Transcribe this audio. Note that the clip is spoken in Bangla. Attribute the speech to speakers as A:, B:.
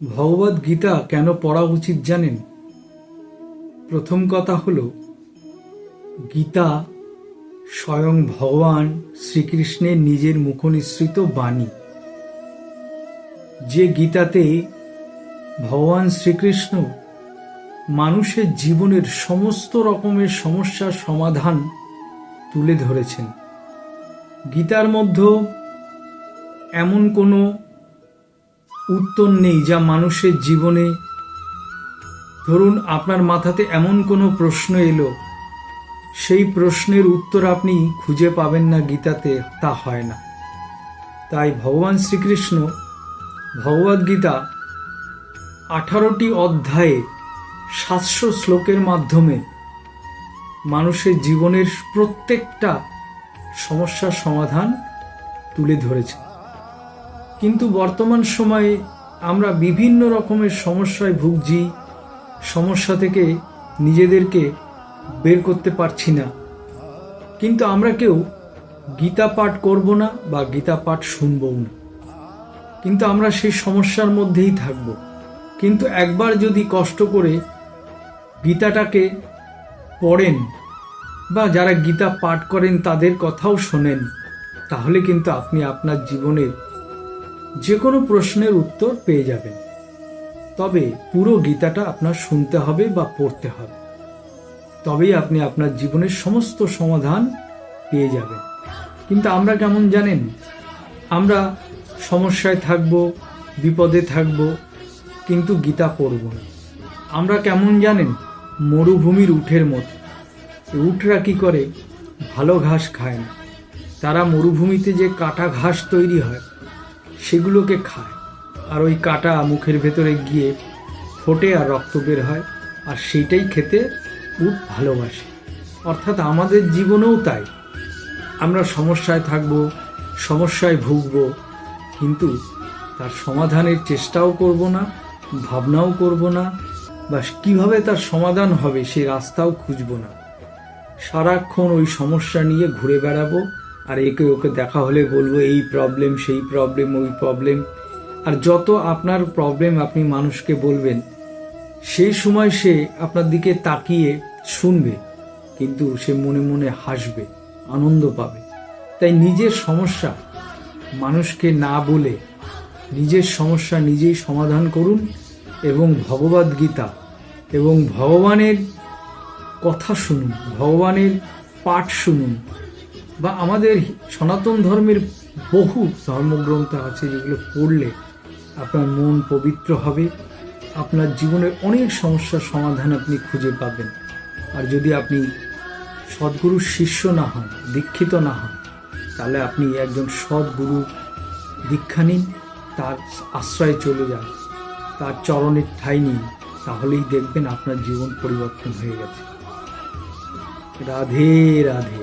A: ভগবদ গীতা কেন পড়া উচিত জানেন? প্রথম কথা হলো, গীতা স্বয়ং ভগবান শ্রীকৃষ্ণের নিজের মুখনিসৃত বাণী। যে গীতাতে ভগবান শ্রীকৃষ্ণ মানুষের জীবনের সমস্ত রকমের সমস্যার সমাধান তুলে ধরেছেন। গীতার মধ্যে এমন কোনো উত্তর নেই যা মানুষের জীবনে, ধরুন আপনার মাথাতে এমন কোনো প্রশ্ন এলো, সেই প্রশ্নের উত্তর আপনি খুঁজে পাবেন না গীতাতে, তা হয় না। তাই ভগবান শ্রীকৃষ্ণ ভগবদ্গীতা 18টি অধ্যায়ে 700 শ্লোকের মাধ্যমে মানুষের জীবনের প্রত্যেকটা সমস্যার সমাধান তুলে ধরেছে। কিন্তু বর্তমান সময়ে আমরা বিভিন্ন রকমের সমস্যায় ভুগছি, সমস্যা থেকে নিজেদেরকে বের করতে পারছি না। কিন্তু আমরা কেউ গীতা পাঠ করব না বা গীতা পাঠ শুনবও না, কিন্তু আমরা সেই সমস্যার মধ্যেই থাকব। কিন্তু একবার যদি কষ্ট করে গীতাটাকে পড়েন বা যারা গীতা পাঠ করেন তাদের কথাও শোনেন, তাহলে কিন্তু আপনি আপনার জীবনের যে কোনো প্রশ্নের উত্তর পেয়ে যাবেন। তবে পুরো গীতাটা আপনার শুনতে হবে বা পড়তে হবে, তবেই আপনি আপনার জীবনের সমস্ত সমাধান পেয়ে যাবেন। কিন্তু আমরা কেমন জানেন, আমরা সমস্যায় থাকব, বিপদে থাকব, কিন্তু গীতা পড়ব না। আমরা কেমন জানেন, মরুভূমির উটের মতো। উটরা কি করে? ভালো ঘাস খায় না, তারা মরুভূমিতে যে কাটা ঘাস তৈরি হয় সেগুলোকে খায়, আর ওই কাটা মুখের ভেতরে গিয়ে ফোটে আর রক্ত বের হয়, আর সেইটাই খেতে উট ভালোবাসে। অর্থাৎ আমাদের জীবনেও তাই, আমরা সমস্যায় থাকব, সমস্যায় ভুগব, কিন্তু তার সমাধানের চেষ্টাও করব না, ভাবনাও করব না, বা কিভাবে তার সমাধান হবে সেই রাস্তাও খুঁজব না। সারাক্ষণ ওই সমস্যা নিয়ে ঘুরে বেড়াবো, আর একে ওকে দেখা হলে বলবো এই প্রবলেম, সেই প্রবলেম, ওই প্রবলেম। আর যত আপনার প্রবলেম আপনি মানুষকে বলবেন, সেই সময় সে আপনার দিকে তাকিয়ে শুনবে, কিন্তু সে মনে মনে হাসবে, আনন্দ পাবে। তাই নিজের সমস্যা মানুষকে না বলে নিজের সমস্যা নিজেই সমাধান করুন, এবং ভগবদ্গীতা এবং ভগবানের কথা শুনুন, ভগবানের পাঠ শুনুন। বা আমাদের সনাতন ধর্মের বহু ধর্মগ্রন্থ আছে যেগুলো পড়লে আপনার মন পবিত্র হবে, আপনার জীবনের অনেক সমস্যার সমাধান আপনি খুঁজে পাবেন। আর যদি আপনি সদ্গুরুর শিষ্য না হন, দীক্ষিত না হন, তাহলে আপনি একজন সদ্গুরুর দীক্ষা নিন, তার আশ্রয়ে চলে যান, তার চরণের ঠাঁই নিন, তাহলেই দেখবেন আপনার জীবন পরিবর্তন হয়ে গেছে। রাধে রাধে।